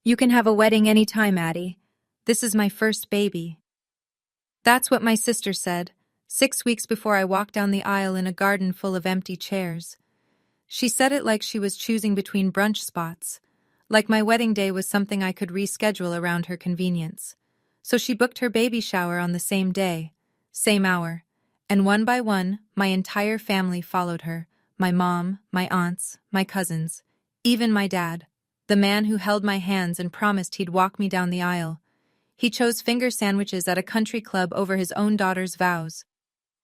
You can have a wedding any time, Addie. This is my first baby. That's what my sister said, 6 weeks before I walked down the aisle in a garden full of empty chairs. She said it like she was choosing between brunch spots, like my wedding day was something I could reschedule around her convenience. So she booked her baby shower on the same day, same hour, and one by one, my entire family followed her, my mom, my aunts, my cousins, even my dad, the man who held my hands and promised he'd walk me down the aisle. He chose finger sandwiches at a country club over his own daughter's vows.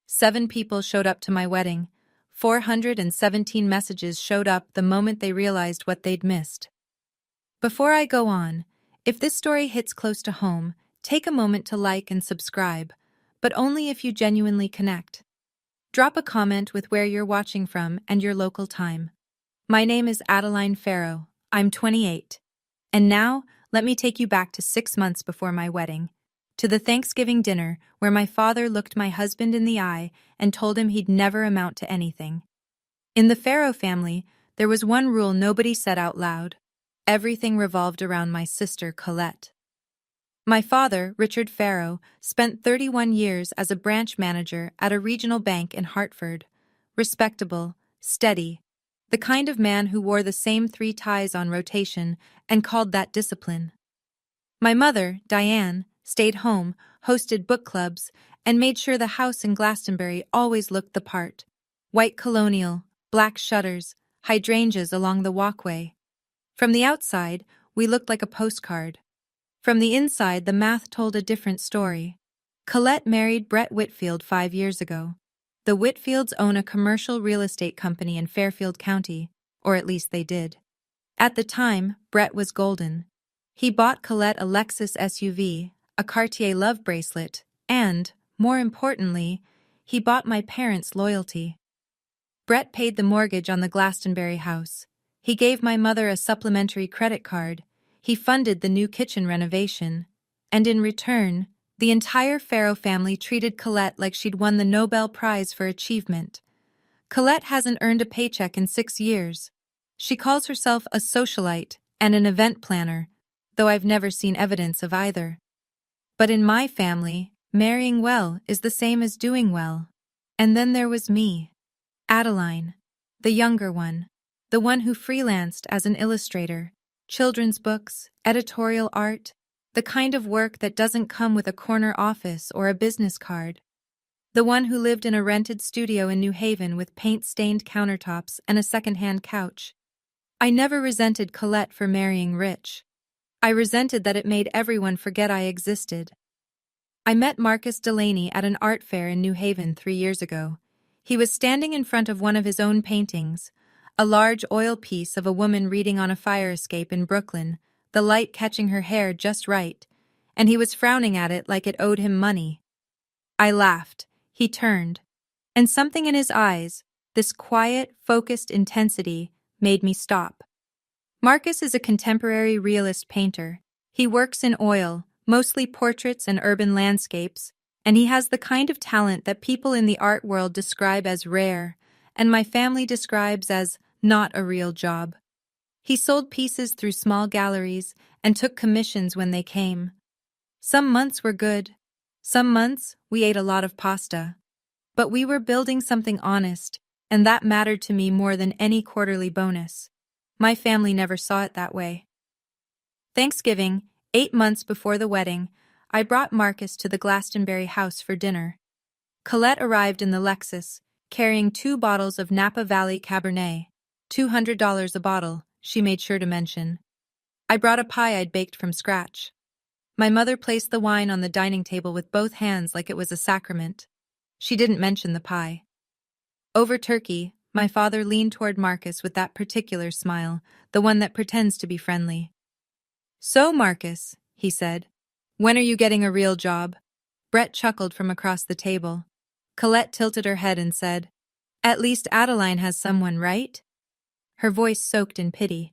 7 people showed up to my wedding. 417 messages showed up the moment they realized what they'd missed. Before I go on, if this story hits close to home, take a moment to like and subscribe, but only if you genuinely connect. Drop a comment with where you're watching from and your local time. My name is Adeline Farrow. I'm 28. And now, let me take you back to 6 months before my wedding, to the Thanksgiving dinner where my father looked my husband in the eye and told him he'd never amount to anything. In the Farrow family, there was one rule nobody said out loud. Everything revolved around my sister, Colette. My father, Richard Farrow, spent 31 years as a branch manager at a regional bank in Hartford. Respectable, steady, the kind of man who wore the same 3 ties on rotation and called that discipline. My mother, Diane, stayed home, hosted book clubs, and made sure the house in Glastonbury always looked the part. White colonial, black shutters, hydrangeas along the walkway. From the outside, we looked like a postcard. From the inside, the math told a different story. Colette married Brett Whitfield 5 years ago. The Whitfields own a commercial real estate company in Fairfield County, or at least they did. At the time, Brett was golden. He bought Colette a Lexus SUV, a Cartier love bracelet, and, more importantly, he bought my parents' loyalty. Brett paid the mortgage on the Glastonbury house. He gave my mother a supplementary credit card. He funded the new kitchen renovation. And in return, the entire Farrow family treated Colette like she'd won the Nobel Prize for achievement. Colette hasn't earned a paycheck in 6 years. She calls herself a socialite and an event planner, though I've never seen evidence of either. But in my family, marrying well is the same as doing well. And then there was me, Adeline, the younger one, the one who freelanced as an illustrator, children's books, editorial art, the kind of work that doesn't come with a corner office or a business card. The one who lived in a rented studio in New Haven with paint-stained countertops and a second-hand couch. I never resented Colette for marrying rich. I resented that it made everyone forget I existed. I met Marcus Delaney at an art fair in New Haven 3 years ago. He was standing in front of one of his own paintings, a large oil piece of a woman reading on a fire escape in Brooklyn, the light catching her hair just right, and he was frowning at it like it owed him money. I laughed. He turned, and something in his eyes, this quiet, focused intensity, made me stop. Marcus is a contemporary realist painter. He works in oil, mostly portraits and urban landscapes, and he has the kind of talent that people in the art world describe as rare, and my family describes as not a real job. He sold pieces through small galleries and took commissions when they came. Some months were good. Some months, we ate a lot of pasta. But we were building something honest, and that mattered to me more than any quarterly bonus. My family never saw it that way. Thanksgiving, 8 months before the wedding, I brought Marcus to the Glastonbury house for dinner. Colette arrived in the Lexus, carrying 2 bottles of Napa Valley Cabernet. $200 a bottle, she made sure to mention. I brought a pie I'd baked from scratch. My mother placed the wine on the dining table with both hands like it was a sacrament. She didn't mention the pie. Over turkey, my father leaned toward Marcus with that particular smile, the one that pretends to be friendly. "So, Marcus," he said, "when are you getting a real job?" Brett chuckled from across the table. Colette tilted her head and said, "At least Adeline has someone, right?" Her voice soaked in pity.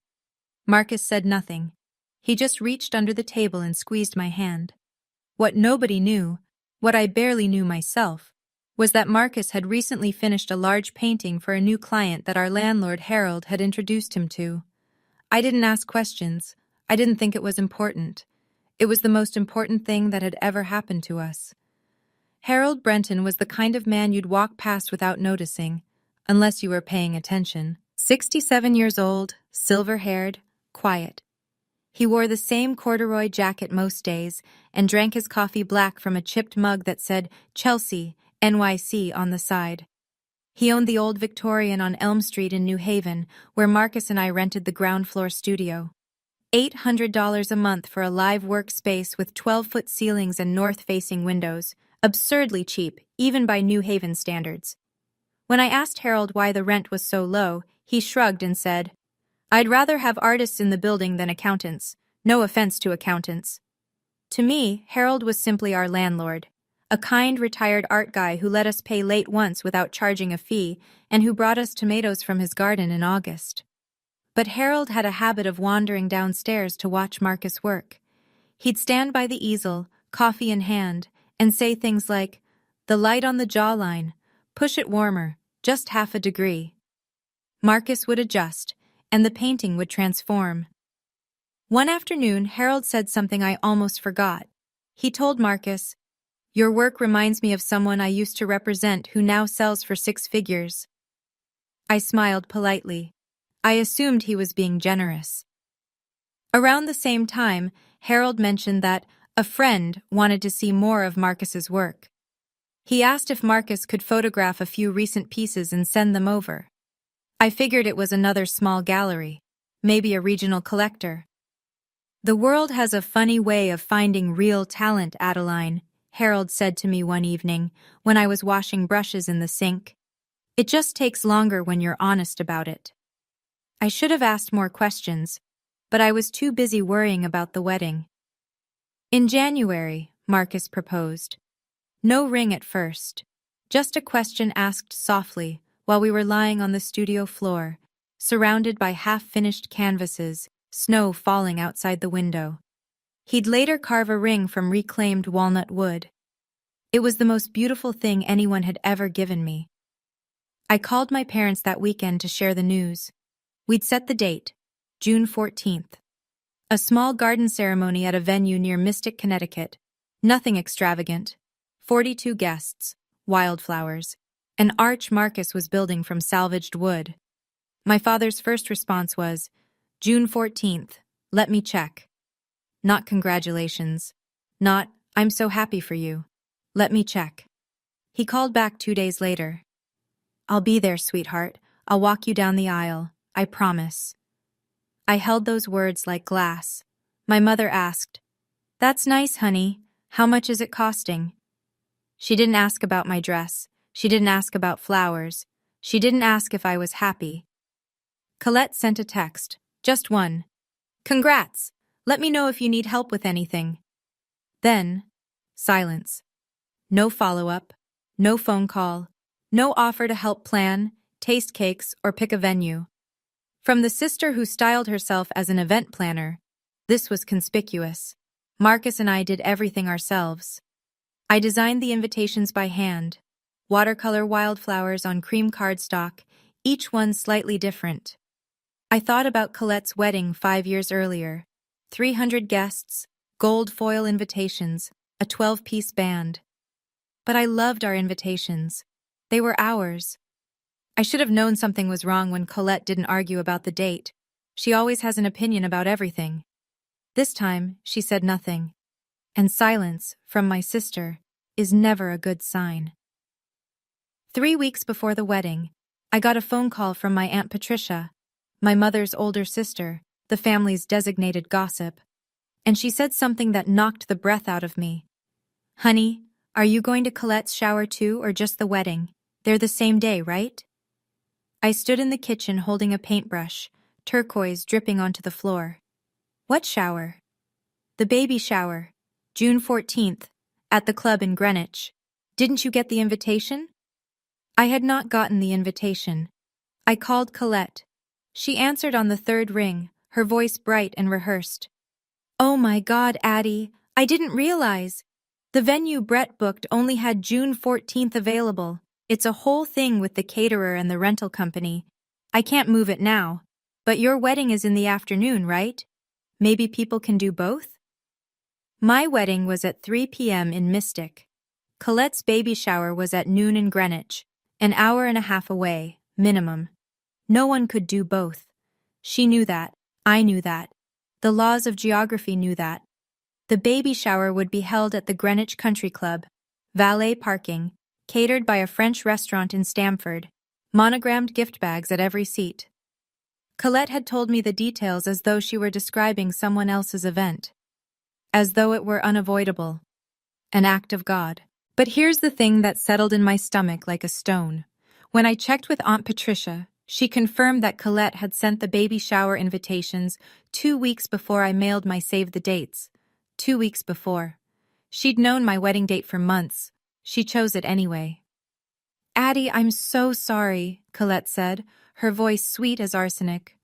Marcus said nothing. He just reached under the table and squeezed my hand. What nobody knew, what I barely knew myself, was that Marcus had recently finished a large painting for a new client that our landlord Harold had introduced him to. I didn't ask questions. I didn't think it was important. It was the most important thing that had ever happened to us. Harold Brenton was the kind of man you'd walk past without noticing, unless you were paying attention. 67 years old, silver-haired, quiet. He wore the same corduroy jacket most days and drank his coffee black from a chipped mug that said Chelsea, NYC on the side. He owned the old Victorian on Elm Street in New Haven, where Marcus and I rented the ground-floor studio. $800 a month for a live workspace with 12-foot ceilings and north-facing windows, absurdly cheap, even by New Haven standards. When I asked Harold why the rent was so low, he shrugged and said, "I'd rather have artists in the building than accountants. No offense to accountants." To me, Harold was simply our landlord, a kind retired art guy who let us pay late once without charging a fee and who brought us tomatoes from his garden in August. But Harold had a habit of wandering downstairs to watch Marcus work. He'd stand by the easel, coffee in hand, and say things like, "The light on the jawline, push it warmer, just half a degree." Marcus would adjust, and the painting would transform. One afternoon, Harold said something I almost forgot. He told Marcus, "Your work reminds me of someone I used to represent who now sells for 6 figures." I smiled politely. I assumed he was being generous. Around the same time, Harold mentioned that a friend wanted to see more of Marcus's work. He asked if Marcus could photograph a few recent pieces and send them over. I figured it was another small gallery, maybe a regional collector. "The world has a funny way of finding real talent, Adeline," Harold said to me one evening when I was washing brushes in the sink. "It just takes longer when you're honest about it." I should have asked more questions, but I was too busy worrying about the wedding. In January, Marcus proposed. No ring at first, just a question asked softly while we were lying on the studio floor, surrounded by half-finished canvases, snow falling outside the window. He'd later carve a ring from reclaimed walnut wood. It was the most beautiful thing anyone had ever given me. I called my parents that weekend to share the news. We'd set the date, June 14th. A small garden ceremony at a venue near Mystic, Connecticut. Nothing extravagant. 42 guests, wildflowers, an arch Marcus was building from salvaged wood. My father's first response was, "June 14th, let me check." Not congratulations. Not, "I'm so happy for you. Let me check." He called back 2 days later. "I'll be there, sweetheart. I'll walk you down the aisle. I promise." I held those words like glass. My mother asked, "That's nice, honey. How much is it costing?" She didn't ask about my dress. She didn't ask about flowers. She didn't ask if I was happy. Colette sent a text. Just one. "Congrats. Let me know if you need help with anything." Then, silence. No follow-up. No phone call. No offer to help plan, taste cakes, or pick a venue. From the sister who styled herself as an event planner, this was conspicuous. Marcus and I did everything ourselves. I designed the invitations by hand, watercolor wildflowers on cream cardstock, each one slightly different. I thought about Colette's wedding 5 years earlier. 300 guests, gold foil invitations, a 12-piece band. But I loved our invitations. They were ours. I should have known something was wrong when Colette didn't argue about the date. She always has an opinion about everything. This time, she said nothing. And silence, from my sister, is never a good sign. 3 weeks before the wedding, I got a phone call from my Aunt Patricia, my mother's older sister, the family's designated gossip. And she said something that knocked the breath out of me. "Honey, are you going to Colette's shower too, or just the wedding? They're the same day, right?" I stood in the kitchen holding a paintbrush, turquoise dripping onto the floor. "What shower?" "The baby shower. June 14th, at the club in Greenwich. Didn't you get the invitation?" I had not gotten the invitation. I called Colette. She answered on the 3rd ring, her voice bright and rehearsed. "Oh my God, Addie, I didn't realize. The venue Brett booked only had June 14th available. It's a whole thing with the caterer and the rental company. I can't move it now. But your wedding is in the afternoon, right? Maybe people can do both? My wedding was at 3 p.m. in Mystic. Colette's baby shower was at noon in Greenwich, an hour and a half away, minimum. No one could do both. She knew that. I knew that. The laws of geography knew that. The baby shower would be held at the Greenwich Country Club, valet parking, catered by a French restaurant in Stamford, monogrammed gift bags at every seat. Colette had told me the details as though she were describing someone else's event. As though it were unavoidable. An act of God. But here's the thing that settled in my stomach like a stone. When I checked with Aunt Patricia, she confirmed that Colette had sent the baby shower invitations 2 weeks before I mailed my save the dates. 2 weeks before. She'd known my wedding date for months. She chose it anyway. Addie, I'm so sorry, Colette said, her voice sweet as arsenic.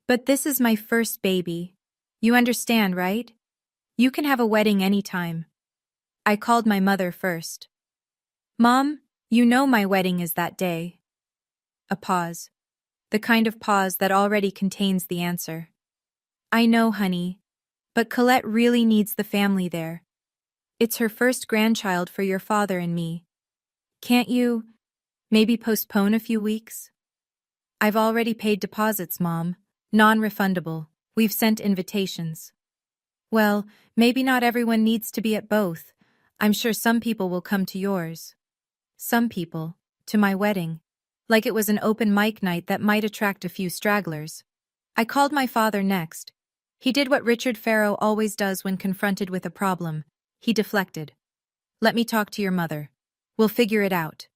But this is my first baby. You understand, right? You can have a wedding anytime. I called my mother first. Mom, you know my wedding is that day. A pause. The kind of pause that already contains the answer. I know, honey. But Colette really needs the family there. It's her first grandchild for your father and me. Can't you, maybe postpone a few weeks? I've already paid deposits, Mom. Non-refundable. We've sent invitations. Well, maybe not everyone needs to be at both. I'm sure some people will come to yours. Some people, to my wedding. Like it was an open mic night that might attract a few stragglers. I called my father next. He did what Richard Farrow always does when confronted with a problem. He deflected. Let me talk to your mother. We'll figure it out.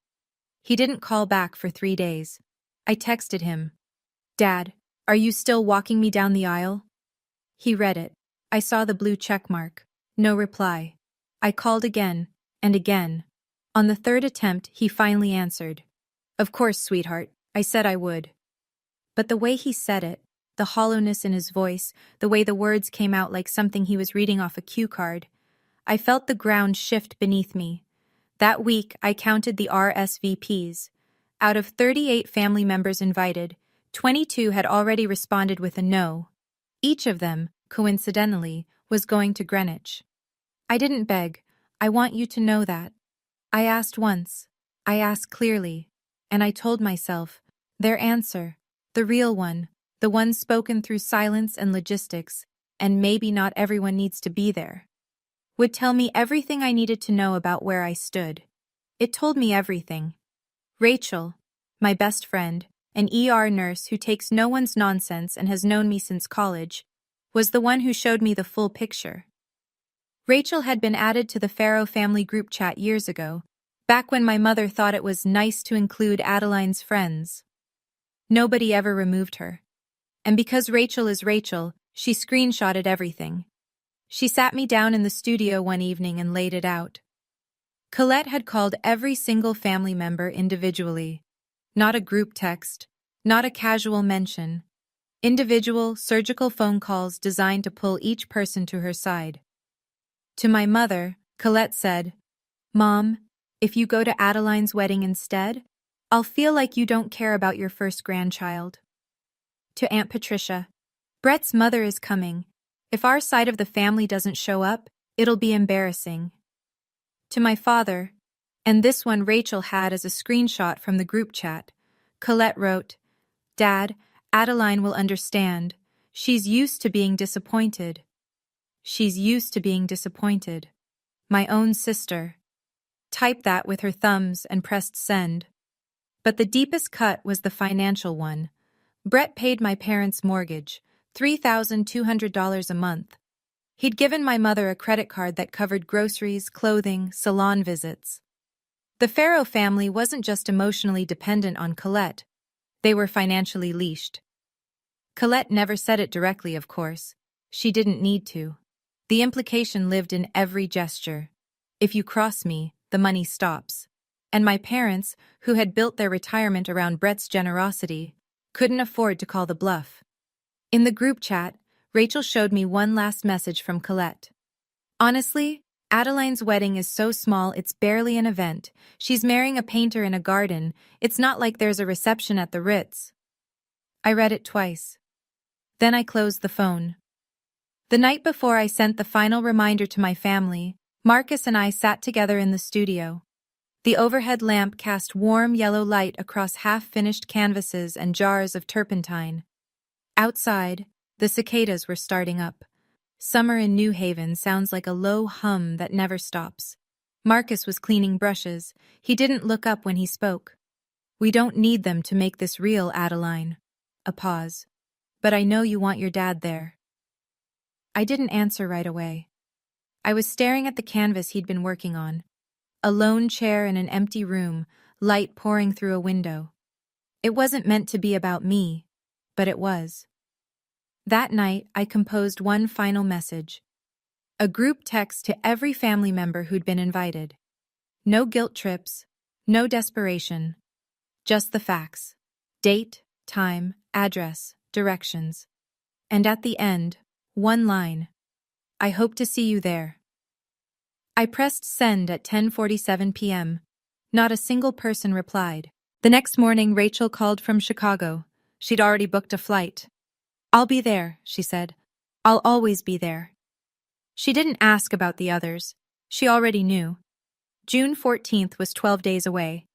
He didn't call back for 3 days. I texted him. Dad, are you still walking me down the aisle? He read it. I saw the blue check mark. No reply. I called again, and again. On the 3rd attempt, he finally answered. Of course, sweetheart, I said I would. But the way he said it, the hollowness in his voice, the way the words came out like something he was reading off a cue card, I felt the ground shift beneath me. That week, I counted the RSVPs. Out of 38 family members invited, 22 had already responded with a no. Each of them, coincidentally, was going to Greenwich. I didn't beg. I want you to know that. I asked once. I asked clearly. And I told myself, their answer, the real one, the one spoken through silence and logistics, and maybe not everyone needs to be there, would tell me everything I needed to know about where I stood. It told me everything. Rachel, my best friend, an ER nurse who takes no one's nonsense and has known me since college, was the one who showed me the full picture. Rachel had been added to the Farrow family group chat years ago, back when my mother thought it was nice to include Adeline's friends. Nobody ever removed her. And because Rachel is Rachel, she screenshotted everything. She sat me down in the studio one evening and laid it out. Colette had called every single family member individually. Not a group text, not a casual mention. Individual, surgical phone calls designed to pull each person to her side. To my mother, Colette said, Mom, if you go to Adeline's wedding instead, I'll feel like you don't care about your first grandchild. To Aunt Patricia, Brett's mother is coming. If our side of the family doesn't show up, it'll be embarrassing. To my father, and this one Rachel had as a screenshot from the group chat, Colette wrote, Dad, Adeline will understand. She's used to being disappointed. She's used to being disappointed. My own sister. Typed that with her thumbs and pressed send. But the deepest cut was the financial one. Brett paid my parents' mortgage, $3,200 a month. He'd given my mother a credit card that covered groceries, clothing, salon visits. The Farrow family wasn't just emotionally dependent on Colette. They were financially leashed. Colette never said it directly, of course. She didn't need to. The implication lived in every gesture. If you cross me, the money stops. And my parents, who had built their retirement around Brett's generosity, couldn't afford to call the bluff. In the group chat, Rachel showed me one last message from Colette. Honestly, Adeline's wedding is so small it's barely an event. She's marrying a painter in a garden. It's not like there's a reception at the Ritz. I read it twice. Then I closed the phone. The night before I sent the final reminder to my family, Marcus and I sat together in the studio. The overhead lamp cast warm yellow light across half-finished canvases and jars of turpentine. Outside, the cicadas were starting up. Summer in New Haven sounds like a low hum that never stops. Marcus was cleaning brushes. He didn't look up when he spoke. "We don't need them to make this real, Adeline." A pause. "But I know you want your dad there." I didn't answer right away. I was staring at the canvas he'd been working on. A lone chair in an empty room, light pouring through a window. It wasn't meant to be about me, but it was. That night, I composed one final message. A group text to every family member who'd been invited. No guilt trips, no desperation. Just the facts. Date, time, address, directions. And at the end, one line. "I hope to see you there." I pressed send at 10:47 p.m. Not a single person replied. The next morning, Rachel called from Chicago. She'd already booked a flight. "I'll be there," she said. "I'll always be there." She didn't ask about the others. She already knew. June 14th was 12 days away.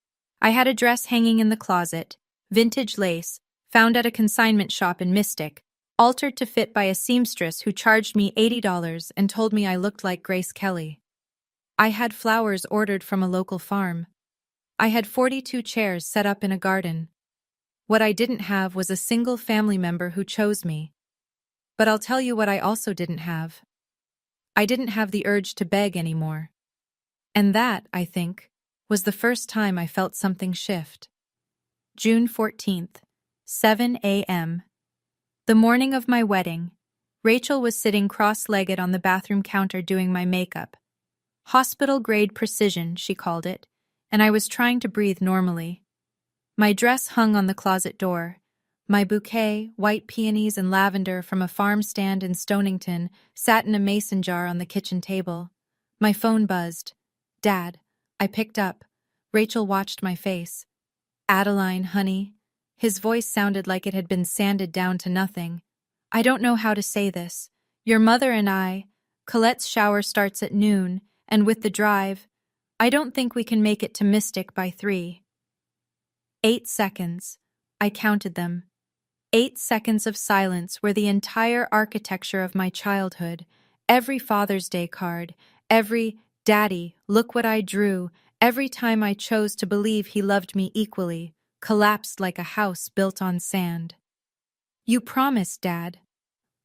I had a dress hanging in the closet, vintage lace, found at a consignment shop in Mystic, altered to fit by a seamstress who charged me $80 and told me I looked like Grace Kelly. I had flowers ordered from a local farm. I had 42 chairs set up in a garden. What I didn't have was a single family member who chose me. But I'll tell you what I also didn't have. I didn't have the urge to beg anymore. And that, I think, was the first time I felt something shift. June 14th, 7 a.m. The morning of my wedding, Rachel was sitting cross-legged on the bathroom counter doing my makeup. Hospital-grade precision, she called it, and I was trying to breathe normally. My dress hung on the closet door. My bouquet, white peonies and lavender from a farm stand in Stonington, sat in a mason jar on the kitchen table. My phone buzzed. "Dad." I picked up. Rachel watched my face. "Adeline, honey." His voice sounded like it had been sanded down to nothing. "I don't know how to say this. Your mother and I, Colette's shower starts at noon, and with the drive, I don't think we can make it to Mystic by 3. 8 seconds. I counted them. 8 seconds of silence where the entire architecture of my childhood, every Father's Day card, every "Daddy, look what I drew," every time I chose to believe he loved me equally, collapsed like a house built on sand. "You promised, Dad."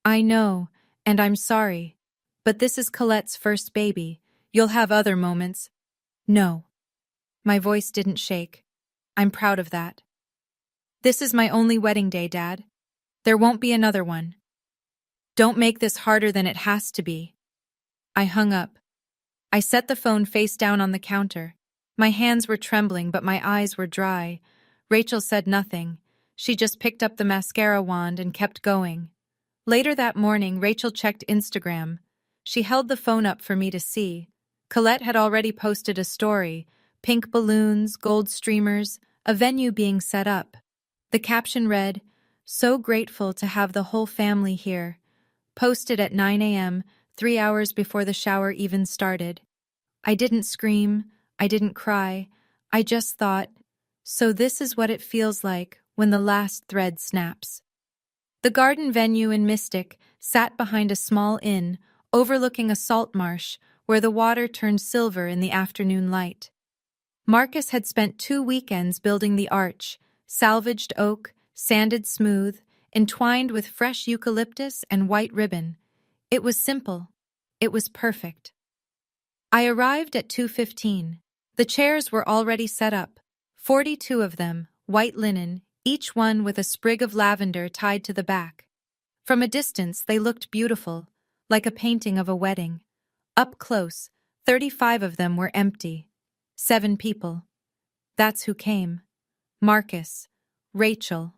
"I know, and I'm sorry. But this is Colette's first baby. You'll have other moments." "No." My voice didn't shake. "I'm proud of that." "This is my only wedding day, Dad. There won't be another one. Don't make this harder than it has to be." I hung up. I set the phone face down on the counter. My hands were trembling, but my eyes were dry. Rachel said nothing. She just picked up the mascara wand and kept going. Later that morning, Rachel checked Instagram. She held the phone up for me to see. Colette had already posted a story. Pink balloons, gold streamers, a venue being set up. The caption read, "So grateful to have the whole family here." Posted at 9 a.m., 3 hours before the shower even started. I didn't scream. I didn't cry. I just thought, so this is what it feels like when the last thread snaps. The garden venue in Mystic sat behind a small inn, overlooking a salt marsh where the water turned silver in the afternoon light. Marcus had spent 2 weekends building the arch, salvaged oak, sanded smooth, entwined with fresh eucalyptus and white ribbon. It was simple. It was perfect. I arrived at 2:15. The chairs were already set up, 42 of them, white linen, each one with a sprig of lavender tied to the back. From a distance, they looked beautiful, like a painting of a wedding. Up close, 35 of them were empty. 7 people. That's who came. Marcus, Rachel.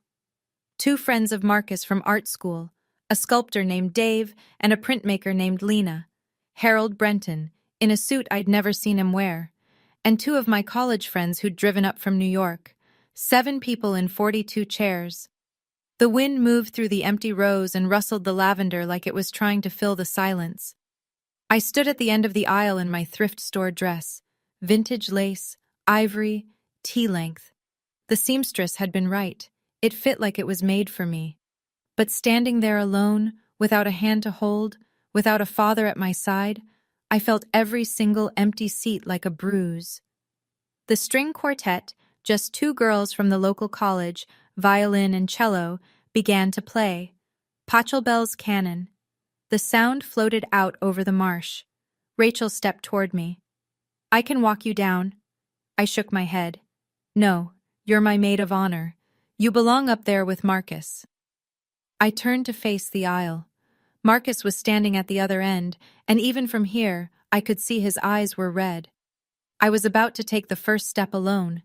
2 friends of Marcus from art school, a sculptor named Dave and a printmaker named Lena. Harold Brenton, in a suit I'd never seen him wear. And 2 of my college friends who'd driven up from New York. 7 people in 42 chairs. The wind moved through the empty rows and rustled the lavender like it was trying to fill the silence. I stood at the end of the aisle in my thrift store dress, vintage lace, ivory, tea length. The seamstress had been right. It fit like it was made for me. But standing there alone, without a hand to hold, without a father at my side, I felt every single empty seat like a bruise. The string quartet, just two girls from the local college, violin and cello, began to play. Pachelbel's canon. The sound floated out over the marsh. Rachel stepped toward me. "I can walk you down." I shook my head. "No, you're my maid of honor. You belong up there with Marcus." I turned to face the aisle. Marcus was standing at the other end, and even from here, I could see his eyes were red. I was about to take the first step alone.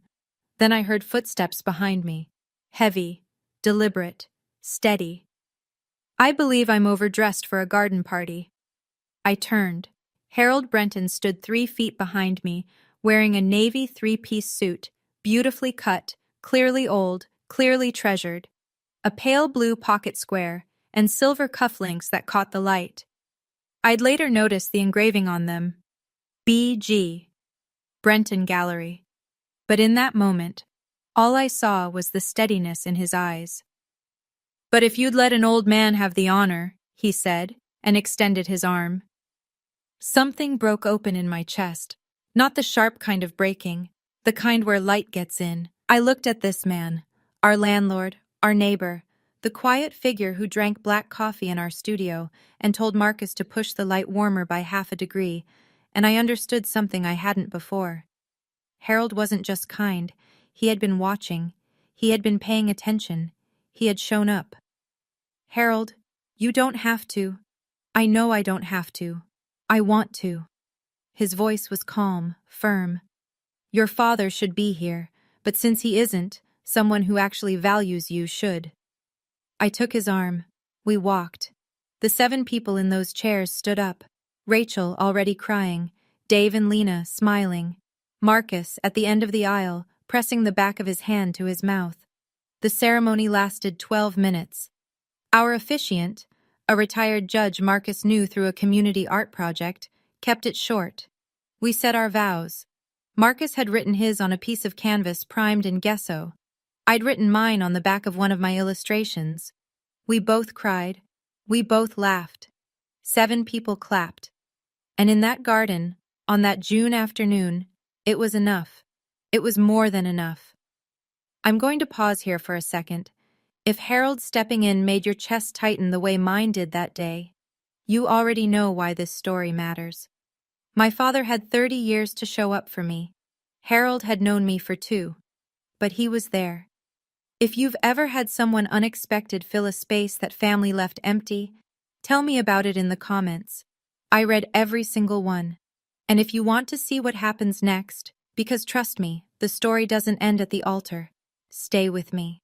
Then I heard footsteps behind me. Heavy, deliberate, steady. "I believe I'm overdressed for a garden party." I turned. Harold Brenton stood 3 feet behind me, wearing a navy 3-piece suit, beautifully cut, clearly old, clearly treasured. A pale blue pocket square, and silver cufflinks that caught the light. I'd later noticed the engraving on them. B.G. Brenton Gallery. But in that moment, all I saw was the steadiness in his eyes. "But if you'd let an old man have the honor," he said, and extended his arm. Something broke open in my chest. Not the sharp kind of breaking, the kind where light gets in. I looked at this man, our landlord, our neighbor, the quiet figure who drank black coffee in our studio and told Marcus to push the light warmer by 1/2 degree, and I understood something I hadn't before. Harold wasn't just kind. He had been watching. He had been paying attention. He had shown up. "Harold, you don't have to. I know I don't have to. I want to." His voice was calm, firm. "Your father should be here, but since he isn't, someone who actually values you should." I took his arm. We walked. The 7 people in those chairs stood up. Rachel already crying, Dave and Lena smiling, Marcus at the end of the aisle, pressing the back of his hand to his mouth. The ceremony lasted 12 minutes. Our officiant, a retired judge Marcus knew through a community art project, kept it short. We said our vows. Marcus had written his on a piece of canvas primed in gesso. I'd written mine on the back of one of my illustrations. We both cried. We both laughed. 7 people clapped. And in that garden, on that June afternoon, it was enough. It was more than enough. I'm going to pause here for a second. If Harold stepping in made your chest tighten the way mine did that day, you already know why this story matters. My father had 30 years to show up for me. Harold had known me for 2. But he was there. If you've ever had someone unexpected fill a space that family left empty, tell me about it in the comments. I read every single one. And if you want to see what happens next, because trust me, the story doesn't end at the altar, stay with me.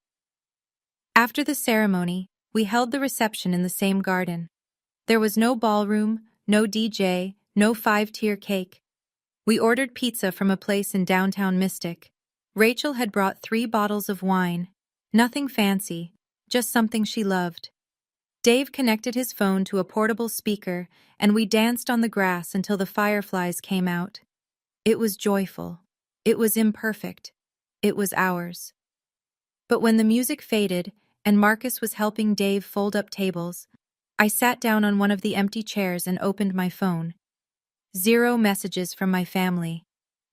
After the ceremony, we held the reception in the same garden. There was no ballroom, no DJ, no 5-tier cake. We ordered pizza from a place in downtown Mystic. Rachel had brought 3 bottles of wine. Nothing fancy, just something she loved. Dave connected his phone to a portable speaker, and we danced on the grass until the fireflies came out. It was joyful. It was imperfect. It was ours. But when the music faded and Marcus was helping Dave fold up tables, I sat down on one of the empty chairs and opened my phone. 0 messages from my family.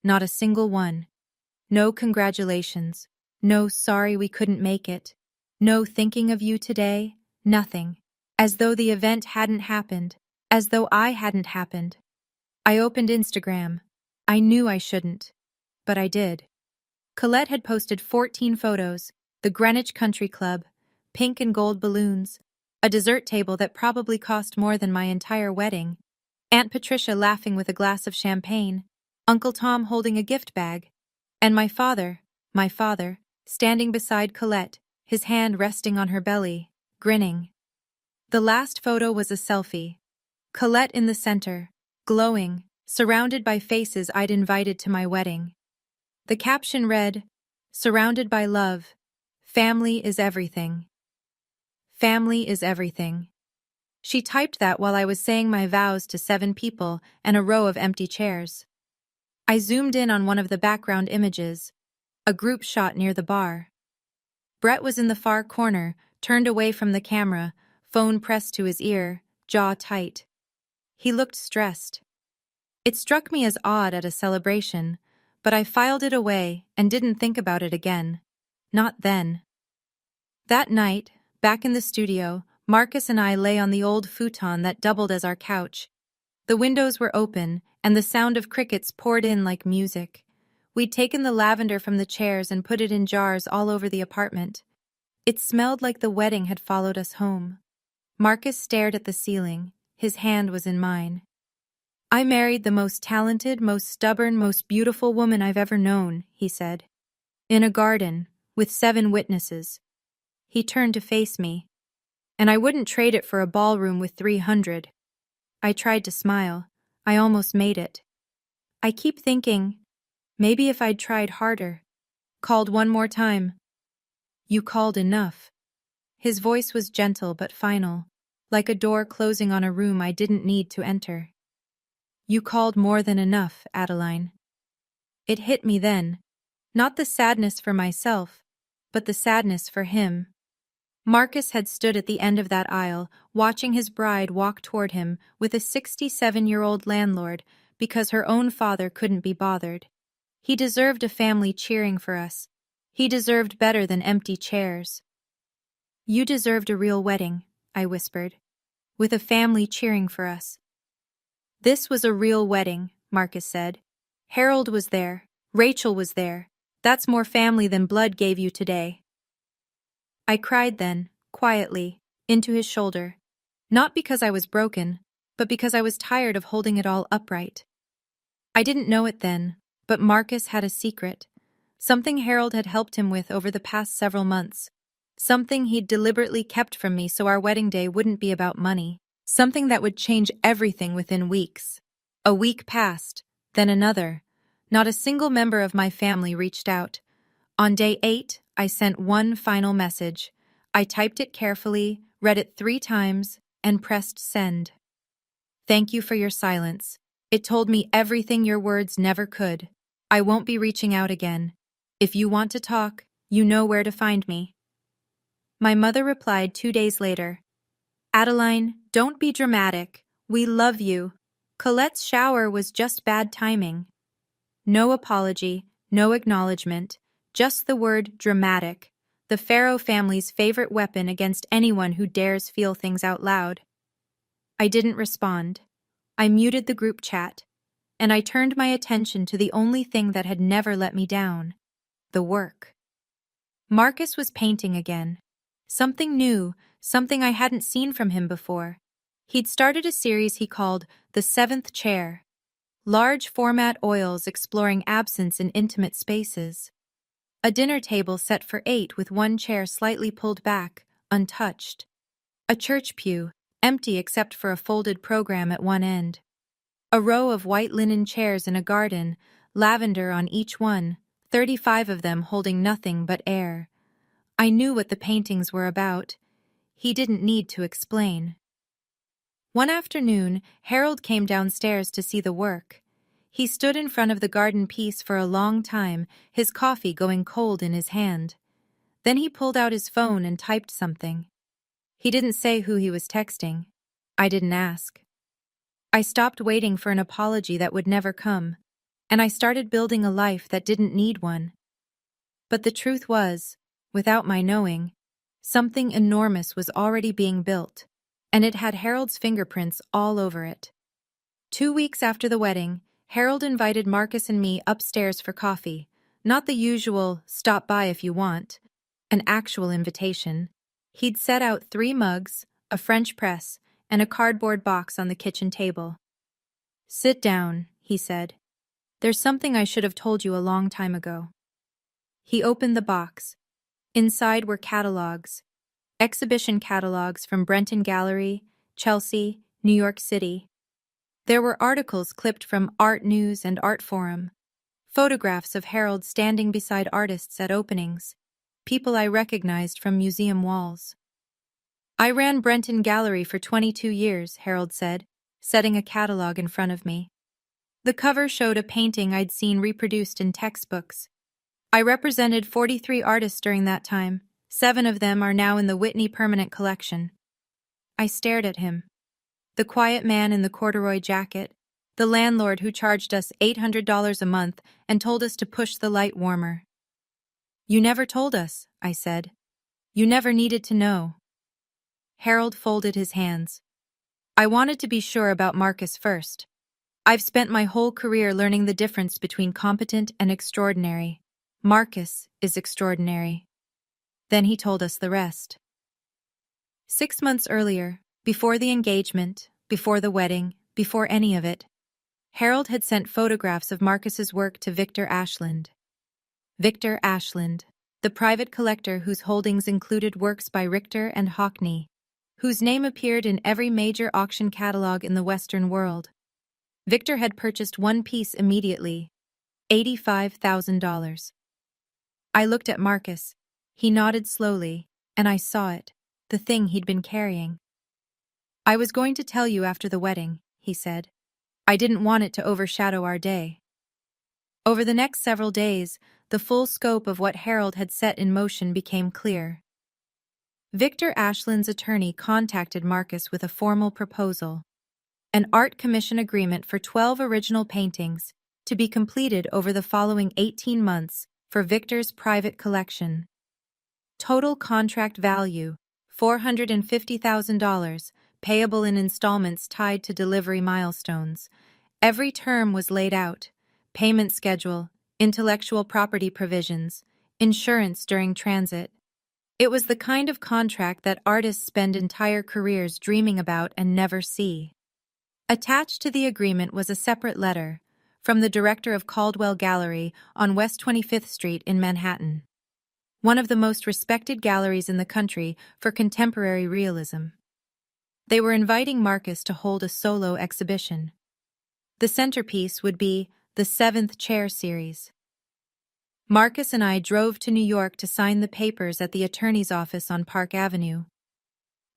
Not a single one. No congratulations. No sorry we couldn't make it. No thinking of you today. Nothing. As though the event hadn't happened. As though I hadn't happened. I opened Instagram. I knew I shouldn't. But I did. Colette had posted 14 photos, the Greenwich Country Club, pink and gold balloons, a dessert table that probably cost more than my entire wedding, Aunt Patricia laughing with a glass of champagne, Uncle Tom holding a gift bag, and my father, standing beside Colette, his hand resting on her belly, grinning. The last photo was a selfie. Colette in the center, glowing, surrounded by faces I'd invited to my wedding. The caption read, "Surrounded by love. Family is everything." Family is everything. She typed that while I was saying my vows to 7 people and a row of empty chairs. I zoomed in on one of the background images, a group shot near the bar. Brett was in the far corner, turned away from the camera, phone pressed to his ear, jaw tight. He looked stressed. It struck me as odd at a celebration, but I filed it away and didn't think about it again. Not then. That night, back in the studio, Marcus and I lay on the old futon that doubled as our couch. The windows were open, and the sound of crickets poured in like music. We'd taken the lavender from the chairs and put it in jars all over the apartment. It smelled like the wedding had followed us home. Marcus stared at the ceiling. His hand was in mine. "I married the most talented, most stubborn, most beautiful woman I've ever known," he said. "In a garden, with 7 witnesses." He turned to face me. "And I wouldn't trade it for a ballroom with 300. I tried to smile. I almost made it. I keep thinking, maybe if I'd tried harder. Called one more time. You called enough." His voice was gentle but final, like a door closing on a room I didn't need to enter. "You called more than enough, Adeline." It hit me then. Not the sadness for myself, but the sadness for him. Marcus had stood at the end of that aisle, watching his bride walk toward him with a 67-year-old landlord because her own father couldn't be bothered. He deserved a family cheering for us. He deserved better than empty chairs. "You deserved a real wedding," I whispered, "with a family cheering for us." "This was a real wedding," Marcus said. "Harold was there. Rachel was there. That's more family than blood gave you today." I cried then, quietly, into his shoulder. Not because I was broken, but because I was tired of holding it all upright. I didn't know it then, but Marcus had a secret. Something Harold had helped him with over the past several months. Something he'd deliberately kept from me so our wedding day wouldn't be about money. Something that would change everything within weeks. A week passed, then another. Not a single member of my family reached out. On day 8, I sent one final message. I typed it carefully, read it 3 times, and pressed send. "Thank you for your silence. It told me everything your words never could. I won't be reaching out again. If you want to talk, you know where to find me." My mother replied 2 days later. "Adeline, don't be dramatic. We love you. Colette's shower was just bad timing." No apology, no acknowledgement, just the word dramatic, the Farrow family's favorite weapon against anyone who dares feel things out loud. I didn't respond. I muted the group chat, and I turned my attention to the only thing that had never let me down: the work. Marcus was painting again. Something new, something I hadn't seen from him before. He'd started a series he called The 7th Chair. Large format oils exploring absence in intimate spaces. A dinner table set for 8 with one chair slightly pulled back, untouched. A church pew, empty except for a folded program at one end. A row of white linen chairs in a garden, lavender on each one, 35 of them holding nothing but air. I knew what the paintings were about. He didn't need to explain. One afternoon, Harold came downstairs to see the work. He stood in front of the garden piece for a long time, his coffee going cold in his hand. Then he pulled out his phone and typed something. He didn't say who he was texting. I didn't ask. I stopped waiting for an apology that would never come, and I started building a life that didn't need one. But the truth was, without my knowing, something enormous was already being built, and it had Harold's fingerprints all over it. 2 weeks after the wedding, Harold invited Marcus and me upstairs for coffee, not the usual "stop by if you want," an actual invitation. He'd set out 3 mugs, a French press, and a cardboard box on the kitchen table. "Sit down," he said. "There's something I should have told you a long time ago." He opened the box. Inside were catalogs, exhibition catalogs from Brenton Gallery, Chelsea, New York City. There were articles clipped from Art News and Art Forum, photographs of Harold standing beside artists at openings, people I recognized from museum walls. I ran Brenton Gallery for 22 years, Harold said, setting a catalog in front of me. The cover showed a painting I'd seen reproduced in textbooks. I represented 43 artists during that time. 7 of them are now in the Whitney Permanent Collection. I stared at him. The quiet man in the corduroy jacket, the landlord who charged us $800 a month and told us to push the light warmer. You never told us, I said. You never needed to know. Harold folded his hands. I wanted to be sure about Marcus first. I've spent my whole career learning the difference between competent and extraordinary. Marcus is extraordinary. Then he told us the rest. 6 months earlier, before the engagement, before the wedding, before any of it, Harold had sent photographs of Marcus's work to Victor Ashland. Victor Ashland, the private collector whose holdings included works by Richter and Hockney, whose name appeared in every major auction catalog in the Western world. Victor had purchased one piece immediately, $85,000. I looked at Marcus. He nodded slowly, and I saw it, the thing he'd been carrying. I was going to tell you after the wedding, he said. I didn't want it to overshadow our day. Over the next several days, the full scope of what Harold had set in motion became clear. Victor Ashland's attorney contacted Marcus with a formal proposal, an art commission agreement for 12 original paintings to be completed over the following 18 months for Victor's private collection. Total contract value, $450,000, payable in installments tied to delivery milestones. Every term was laid out: payment schedule, intellectual property provisions, insurance during transit. It was the kind of contract that artists spend entire careers dreaming about and never see. Attached to the agreement was a separate letter from the director of Caldwell Gallery on West 25th Street in Manhattan, one of the most respected galleries in the country for contemporary realism. They were inviting Marcus to hold a solo exhibition. The centerpiece would be the 7th Chair series. Marcus and I drove to New York to sign the papers at the attorney's office on Park Avenue.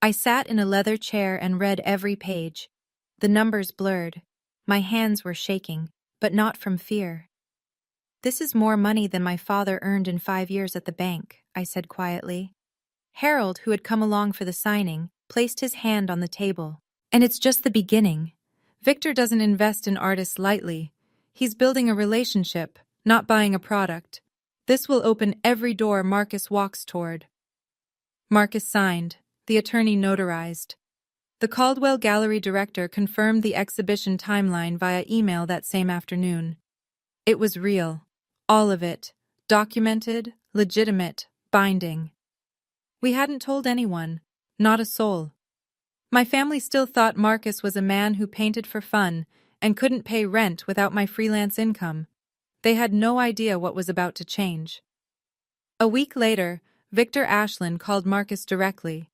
I sat in a leather chair and read every page. The numbers blurred. My hands were shaking, but not from fear. This is more money than my father earned in 5 years at the bank, I said quietly. Harold, who had come along for the signing, placed his hand on the table. And it's just the beginning. Victor doesn't invest in artists lightly. He's building a relationship, not buying a product. This will open every door Marcus walks toward. Marcus signed. The attorney notarized. The Caldwell Gallery director confirmed the exhibition timeline via email that same afternoon. It was real. All of it. Documented, legitimate, binding. We hadn't told anyone. Not a soul. My family still thought Marcus was a man who painted for fun and couldn't pay rent without my freelance income. They had no idea what was about to change. A week later, Victor Ashland called Marcus directly.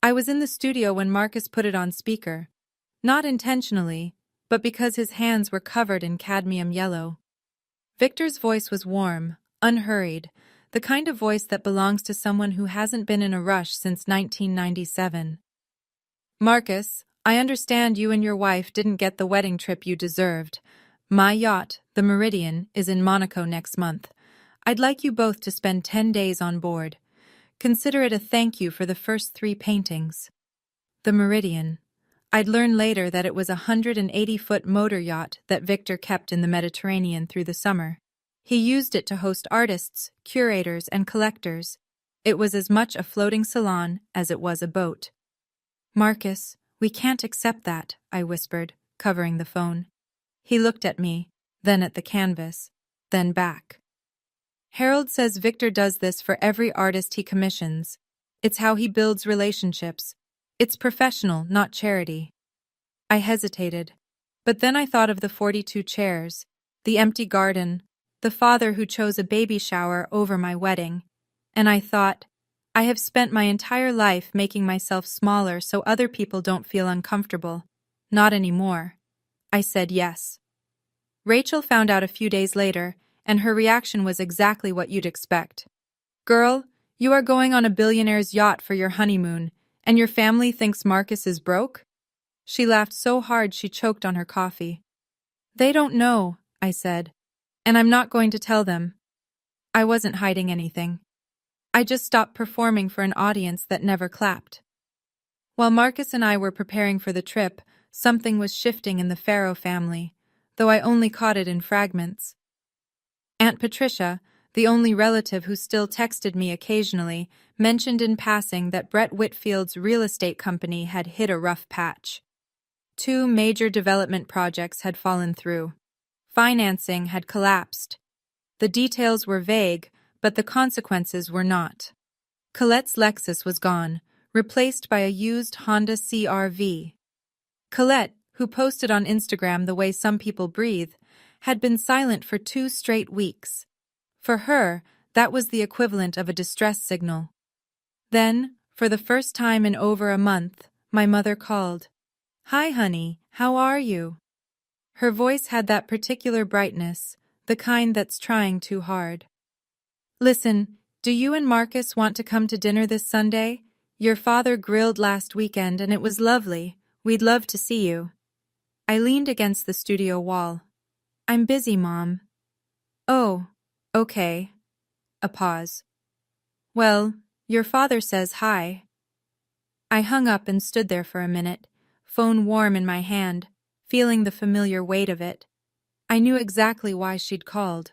I was in the studio when Marcus put it on speaker. Not intentionally, but because his hands were covered in cadmium yellow. Victor's voice was warm, unhurried, the kind of voice that belongs to someone who hasn't been in a rush since 1997. Marcus, I understand you and your wife didn't get the wedding trip you deserved. My yacht, the Meridian, is in Monaco next month. I'd like you both to spend 10 days on board. Consider it a thank you for the first 3 paintings. The Meridian. I'd learn later that it was a 180-foot motor yacht that Victor kept in the Mediterranean through the summer. He used it to host artists, curators, and collectors. It was as much a floating salon as it was a boat. Marcus, we can't accept that, I whispered, covering the phone. He looked at me, then at the canvas, then back. Harold says Victor does this for every artist he commissions. It's how he builds relationships. It's professional, not charity. I hesitated, but then I thought of the 42 chairs, the empty garden, the father who chose a baby shower over my wedding, and I thought, I have spent my entire life making myself smaller so other people don't feel uncomfortable. Not anymore. I said yes. Rachel found out a few days later, and her reaction was exactly what you'd expect. Girl, you are going on a billionaire's yacht for your honeymoon, And your family thinks Marcus is broke? She laughed so hard she choked on her coffee. They don't know, I said. And I'm not going to tell them. I wasn't hiding anything. I just stopped performing for an audience that never clapped. While Marcus and I were preparing for the trip, something was shifting in the Farrow family, though I only caught it in fragments. Aunt Patricia, the only relative who still texted me occasionally, mentioned in passing that Brett Whitfield's real estate company had hit a rough patch. 2 major development projects had fallen through. Financing had collapsed. The details were vague, but the consequences were not. Colette's Lexus was gone, replaced by a used Honda CR-V. Colette, who posted on Instagram the way some people breathe, had been silent for 2 straight weeks. For her, that was the equivalent of a distress signal. Then, for the first time in over a month, my mother called. "Hi, honey, how are you?" Her voice had that particular brightness, the kind that's trying too hard. "Listen, do you and Marcus want to come to dinner this Sunday? Your father grilled last weekend and it was lovely. We'd love to see you." I leaned against the studio wall. "I'm busy, Mom." "Oh, okay." A pause. "Well, your father says hi." I hung up and stood there for a minute, phone warm in my hand, feeling the familiar weight of it. I knew exactly why she'd called.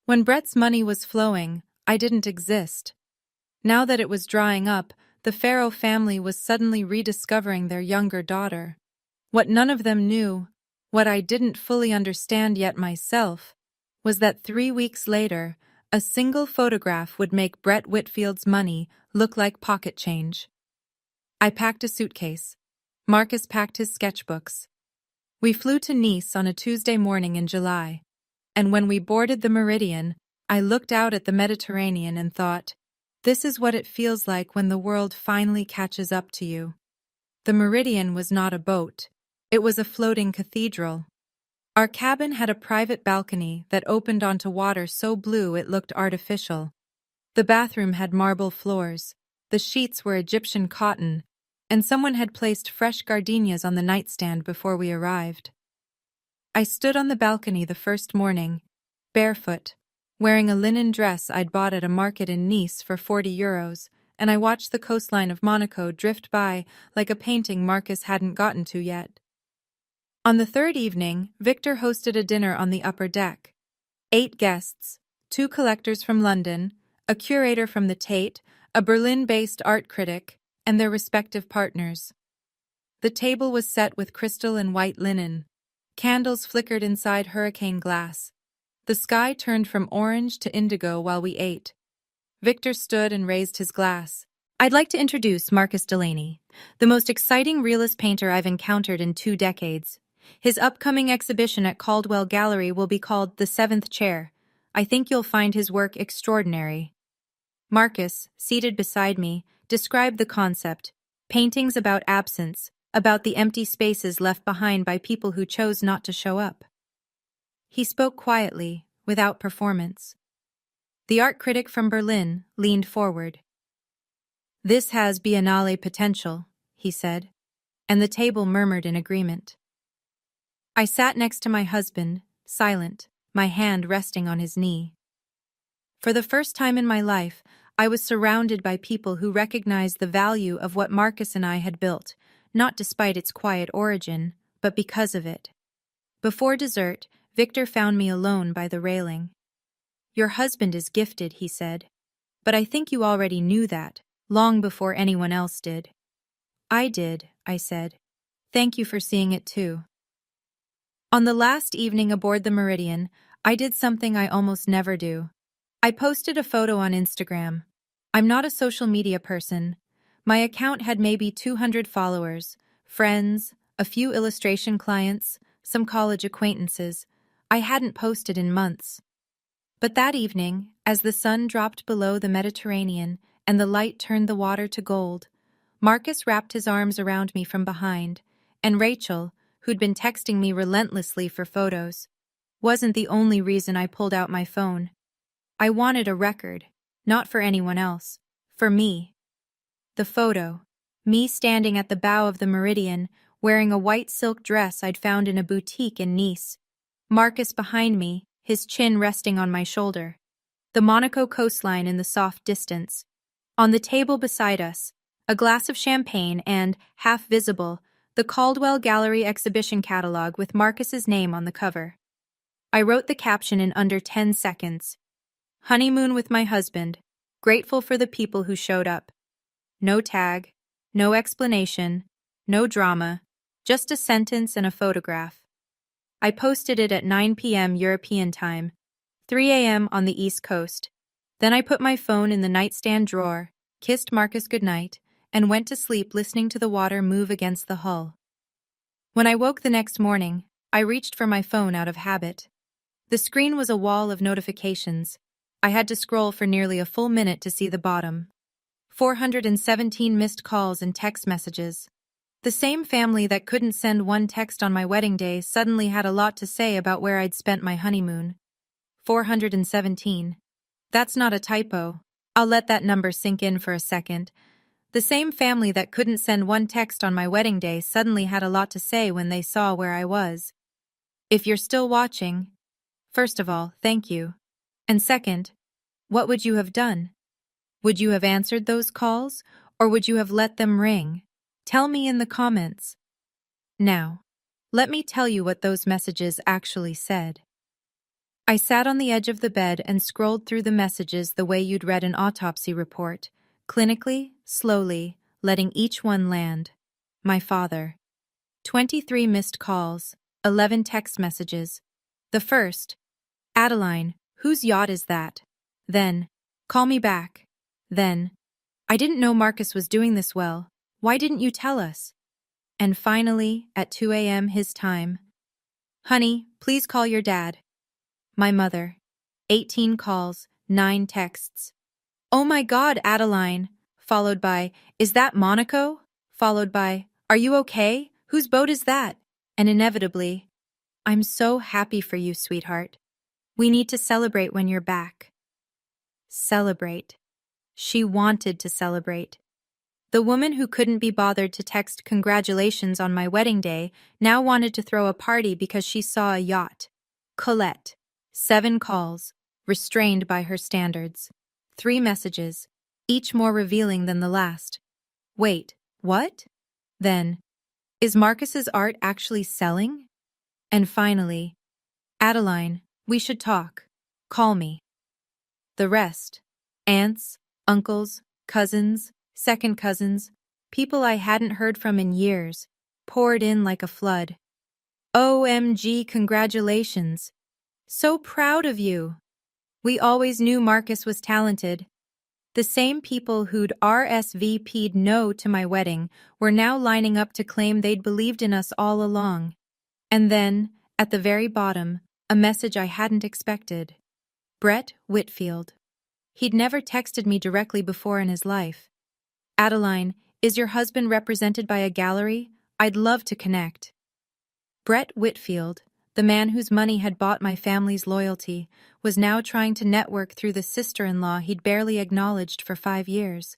When Brett's money was flowing, I didn't exist. Now that it was drying up, the Farrow family was suddenly rediscovering their younger daughter. What none of them knew, what I didn't fully understand yet myself, was that 3 weeks later, a single photograph would make Brett Whitfield's money look like pocket change. I packed a suitcase. Marcus packed his sketchbooks. We flew to Nice on a Tuesday morning in July, and when we boarded the Meridian, I looked out at the Mediterranean and thought, this is what it feels like when the world finally catches up to you. The Meridian was not a boat. It was a floating cathedral. Our cabin had a private balcony that opened onto water so blue it looked artificial. The bathroom had marble floors, the sheets were Egyptian cotton, and someone had placed fresh gardenias on the nightstand before we arrived. I stood on the balcony the first morning, barefoot, wearing a linen dress I'd bought at a market in Nice for €40, and I watched the coastline of Monaco drift by like a painting Marcus hadn't gotten to yet. On the third evening, Victor hosted a dinner on the upper deck. 8 guests, 2 collectors from London, a curator from the Tate, a Berlin-based art critic, and their respective partners. The table was set with crystal and white linen. Candles flickered inside hurricane glass. The sky turned from orange to indigo while we ate. Victor stood and raised his glass. "I'd like to introduce Marcus Delaney, the most exciting realist painter I've encountered in 2 decades. His upcoming exhibition at Caldwell Gallery will be called The Seventh Chair. I think you'll find his work extraordinary." Marcus, seated beside me, described the concept: paintings about absence, about the empty spaces left behind by people who chose not to show up. He spoke quietly, without performance. The art critic from Berlin leaned forward. "This has Biennale potential," he said, and the table murmured in agreement. I sat next to my husband, silent, my hand resting on his knee. For the first time in my life, I was surrounded by people who recognized the value of what Marcus and I had built, not despite its quiet origin, but because of it. Before dessert, Victor found me alone by the railing. "Your husband is gifted," he said. "But I think you already knew that, long before anyone else did." "I did," I said. "Thank you for seeing it too." On the last evening aboard the Meridian, I did something I almost never do. I posted a photo on Instagram. I'm not a social media person. My account had maybe 200 followers, friends, a few illustration clients, some college acquaintances. I hadn't posted in months. But that evening, as the sun dropped below the Mediterranean and the light turned the water to gold, Marcus wrapped his arms around me from behind, and Rachel, who'd been texting me relentlessly for photos, wasn't the only reason I pulled out my phone. I wanted a record, not for anyone else, for me. The photo, Me standing at the bow of the Meridian, wearing a white silk dress I'd found in a boutique in Nice. Marcus behind me, his chin resting on my shoulder. The Monaco coastline in the soft distance. On the table beside us, a glass of champagne and, half visible, the Caldwell Gallery exhibition catalog with Marcus's name on the cover. I wrote the caption in under 10 seconds. Honeymoon with my husband, grateful for the people who showed up. No tag, no explanation, no drama, just a sentence and a photograph. I posted it at 9 p.m. European time, 3 a.m. on the East Coast. Then I put my phone in the nightstand drawer, kissed Marcus goodnight, and went to sleep listening to the water move against the hull. When I woke the next morning, I reached for my phone out of habit. The screen was a wall of notifications. I had to scroll for nearly a full minute to see the bottom. 417 missed calls and text messages. The same family that couldn't send one text on my wedding day suddenly had a lot to say about where I'd spent my honeymoon. 417. That's not a typo. I'll let that number sink in for a second. The same family that couldn't send one text on my wedding day suddenly had a lot to say when they saw where I was. If you're still watching, first of all, thank you. And second, what would you have done? Would you have answered those calls, or would you have let them ring? Tell me in the comments. Now, let me tell you what those messages actually said. I sat on the edge of the bed and scrolled through the messages the way you'd read an autopsy report, clinically, slowly, letting each one land. My father. 23 missed calls, 11 text messages. The first, Adeline, whose yacht is that? Then, call me back. Then, I didn't know Marcus was doing this well. Why didn't you tell us? And finally, at 2 a.m. his time, honey, please call your dad. My mother. 18 calls, 9 texts. Oh my God, Adeline. Followed by, is that Monaco? Followed by, are you okay? Whose boat is that? And inevitably, I'm so happy for you, sweetheart. We need to celebrate when you're back. Celebrate. She wanted to celebrate. The woman who couldn't be bothered to text congratulations on my wedding day now wanted to throw a party because she saw a yacht. Colette. 7 calls, restrained by her standards. 3 messages, each more revealing than the last. Wait, what? Then, is Marcus's art actually selling? And finally, Adeline, we should talk. Call me. The rest, aunts, uncles, cousins, second cousins, people I hadn't heard from in years, poured in like a flood. OMG, congratulations. So proud of you. We always knew Marcus was talented. The same people who'd RSVP'd no to my wedding were now lining up to claim they'd believed in us all along. And then, at the very bottom, a message I hadn't expected. Brett Whitfield. He'd never texted me directly before in his life. Adeline, is your husband represented by a gallery? I'd love to connect. Brett Whitfield, the man whose money had bought my family's loyalty, was now trying to network through the sister-in-law he'd barely acknowledged for 5 years.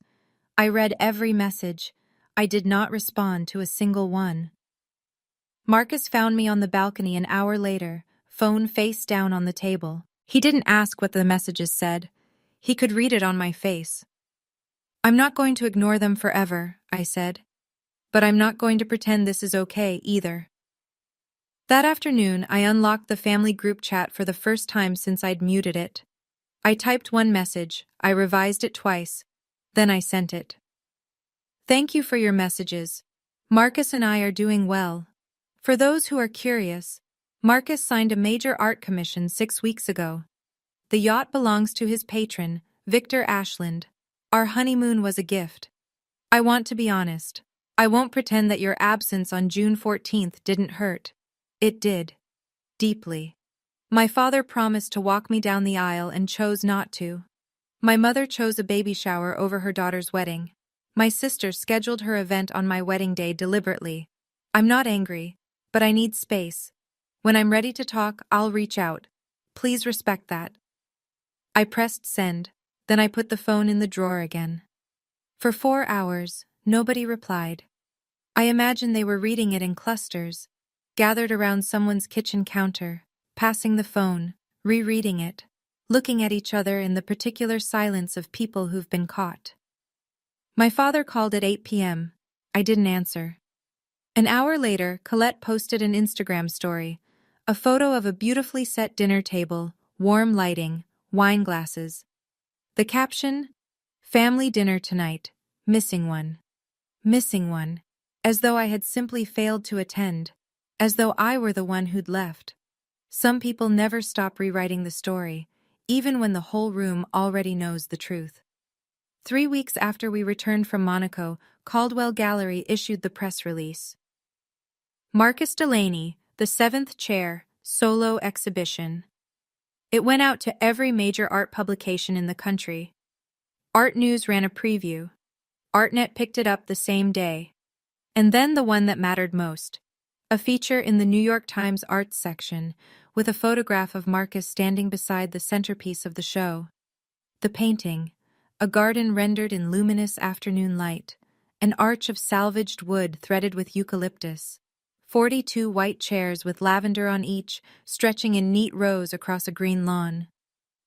I read every message. I did not respond to a single one. Marcus found me on the balcony an hour later, phone face down on the table. He didn't ask what the messages said. He could read it on my face. I'm not going to ignore them forever, I said. But I'm not going to pretend this is okay either. That afternoon, I unlocked the family group chat for the first time since I'd muted it. I typed one message, I revised it twice, then I sent it. Thank you for your messages. Marcus and I are doing well. For those who are curious, Marcus signed a major art commission 6 weeks ago. The yacht belongs to his patron, Victor Ashland. Our honeymoon was a gift. I want to be honest. I won't pretend that your absence on June 14th didn't hurt. It did. Deeply. My father promised to walk me down the aisle and chose not to. My mother chose a baby shower over her daughter's wedding. My sister scheduled her event on my wedding day deliberately. I'm not angry, but I need space. When I'm ready to talk, I'll reach out. Please respect that. I pressed send, then I put the phone in the drawer again. For 4 hours, Nobody replied. I imagine they were reading it in clusters, gathered around someone's kitchen counter, passing the phone, rereading it, looking at each other in the particular silence of people who've been caught. My father called at 8 p.m. I didn't answer. An hour later, Colette posted an Instagram story, a photo of a beautifully set dinner table, warm lighting, wine glasses. The caption, "Family dinner tonight, missing one." Missing one. As though I had simply failed to attend. As though I were the one who'd left. Some people never stop rewriting the story, even when the whole room already knows the truth. 3 weeks after we returned from Monaco, Caldwell Gallery issued the press release. Marcus Delaney, the 7th Chair, Solo Exhibition. It went out to every major art publication in the country. Art News ran a preview. ArtNet picked it up the same day. And then the one that mattered most. A feature in the New York Times Arts section, with a photograph of Marcus standing beside the centerpiece of the show. The painting, a garden rendered in luminous afternoon light, an arch of salvaged wood threaded with eucalyptus, 42 white chairs with lavender on each, stretching in neat rows across a green lawn.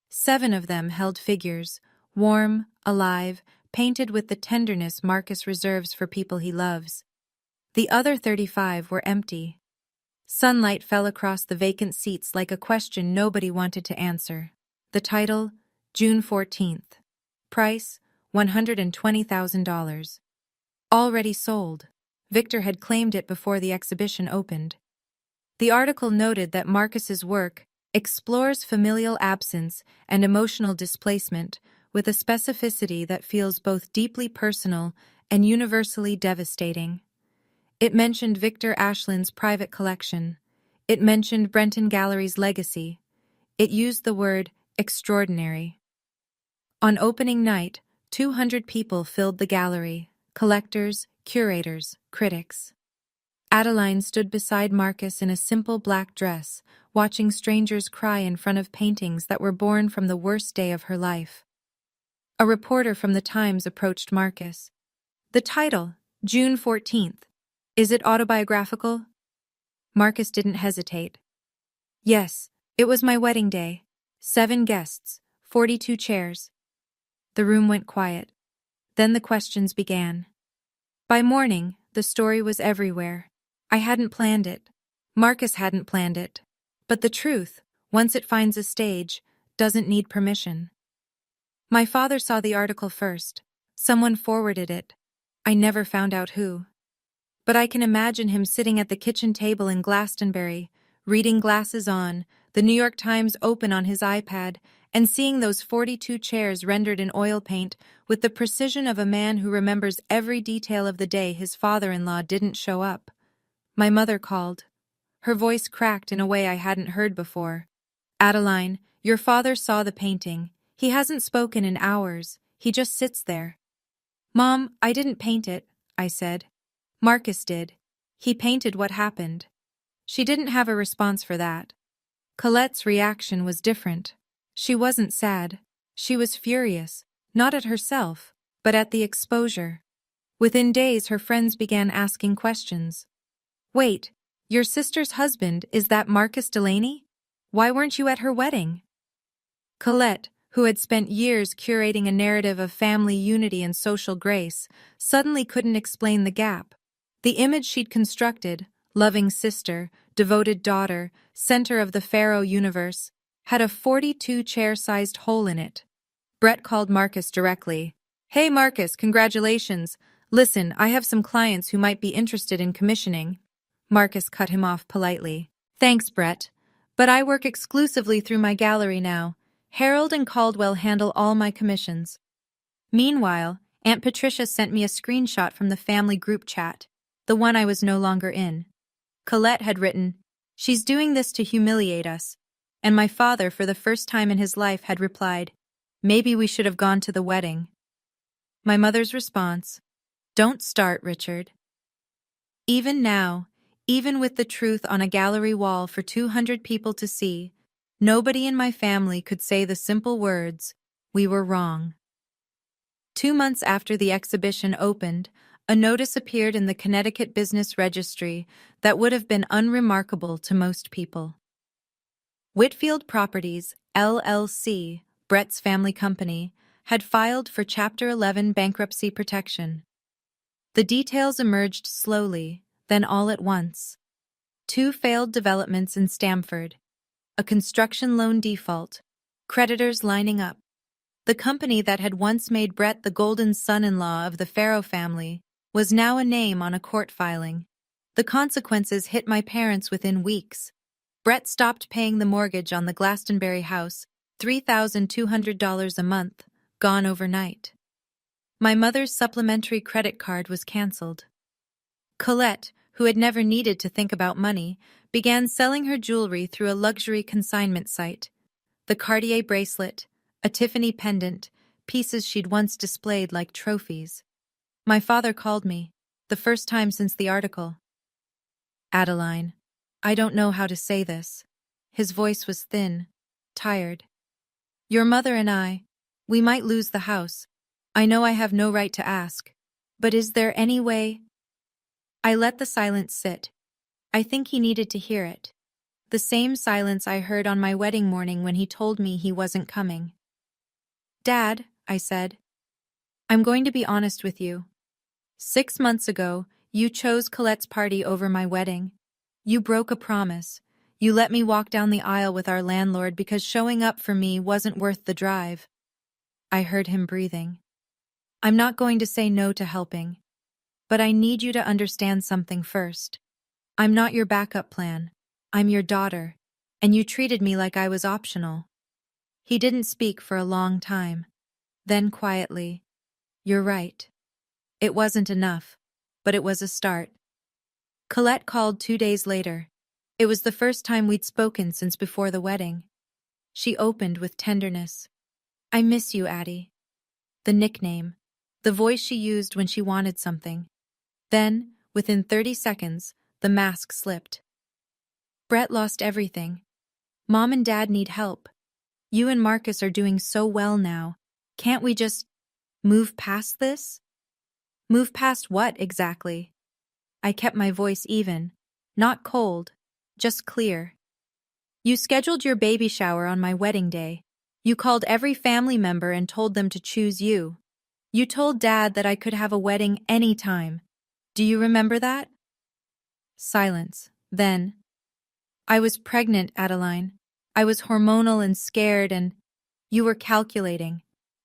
7 of them held figures, warm, alive, painted with the tenderness Marcus reserves for people he loves. The other 35 were empty. Sunlight fell across the vacant seats like a question nobody wanted to answer. The title, June 14th. Price, $120,000. Already sold. Victor had claimed it before the exhibition opened. The article noted that Marcus's work explores familial absence and emotional displacement with a specificity that feels both deeply personal and universally devastating. It mentioned Victor Ashland's private collection. It mentioned Brenton Gallery's legacy. It used the word extraordinary. On opening night, 200 people filled the gallery, collectors, curators, critics. Adeline stood beside Marcus in a simple black dress, watching strangers cry in front of paintings that were born from the worst day of her life. A reporter from the Times approached Marcus. The title, June 14th. Is it autobiographical? Marcus didn't hesitate. Yes, it was my wedding day. 7 guests, 42 chairs. The room went quiet. Then the questions began. By morning, the story was everywhere. I hadn't planned it. Marcus hadn't planned it. But the truth, once it finds a stage, doesn't need permission. My father saw the article first. Someone forwarded it. I never found out who. But I can imagine him sitting at the kitchen table in Glastonbury, reading glasses on, the New York Times open on his iPad, and seeing those 42 chairs rendered in oil paint with the precision of a man who remembers every detail of the day his father-in-law didn't show up. My mother called. Her voice cracked in a way I hadn't heard before. Adeline, your father saw the painting. He hasn't spoken in hours. He just sits there. Mom, I didn't paint it, I said. Marcus did. He painted what happened. She didn't have a response for that. Colette's reaction was different. She wasn't sad. She was furious, not at herself, but at the exposure. Within days, her friends began asking questions. Wait, your sister's husband, is that Marcus Delaney? Why weren't you at her wedding? Colette, who had spent years curating a narrative of family unity and social grace, suddenly couldn't explain the gap. The image she'd constructed, loving sister, devoted daughter, center of the Pharaoh universe, had a 42-chair-sized hole in it. Brett called Marcus directly. Hey Marcus, congratulations. Listen, I have some clients who might be interested in commissioning. Marcus cut him off politely. Thanks, Brett. But I work exclusively through my gallery now. Harold and Caldwell handle all my commissions. Meanwhile, Aunt Patricia sent me a screenshot from the family group chat, the one I was no longer in. Colette had written, "She's doing this to humiliate us." And my father, for the first time in his life, had replied, "Maybe we should have gone to the wedding." My mother's response, "Don't start, Richard." Even now, even with the truth on a gallery wall for 200 people to see, nobody in my family could say the simple words, "We were wrong." 2 months after the exhibition opened, A notice appeared in the Connecticut Business Registry that would have been unremarkable to most people. Whitfield Properties, LLC, Brett's family company, had filed for Chapter 11 bankruptcy protection. The details emerged slowly, then all at once. 2 failed developments in Stamford, a construction loan default, creditors lining up. The company that had once made Brett the golden son-in-law of the Farrow family was now a name on a court filing. The consequences hit my parents within weeks. Brett stopped paying the mortgage on the Glastonbury house, $3,200 a month, gone overnight. My mother's supplementary credit card was canceled. Colette, who had never needed to think about money, began selling her jewelry through a luxury consignment site. The Cartier bracelet, a Tiffany pendant, pieces she'd once displayed like trophies. My father called me, the first time since the article. Adeline, I don't know how to say this. His voice was thin, tired. Your mother and we might lose the house. I know I have no right to ask, but is there any way? I let the silence sit. I think he needed to hear it. The same silence I heard on my wedding morning when he told me he wasn't coming. Dad, I said, I'm going to be honest with you. 6 months ago, you chose Colette's party over my wedding. You broke a promise. You let me walk down the aisle with our landlord because showing up for me wasn't worth the drive. I heard him breathing. I'm not going to say no to helping. But I need you to understand something first. I'm not your backup plan. I'm your daughter, and you treated me like I was optional. He didn't speak for a long time. Then quietly, you're right. It wasn't enough, but it was a start. Colette called 2 days later. It was the first time we'd spoken since before the wedding. She opened with tenderness. I miss you, Addie. The nickname, the voice she used when she wanted something. Then, within 30 seconds, the mask slipped. Brett lost everything. Mom and Dad need help. You and Marcus are doing so well now. Can't we just move past this? Move past what, exactly? I kept my voice even, not cold, just clear. You scheduled your baby shower on my wedding day. You called every family member and told them to choose you. You told Dad that I could have a wedding anytime. Do you remember that? Silence. Then, I was pregnant, Adeline. I was hormonal and scared, and you were calculating.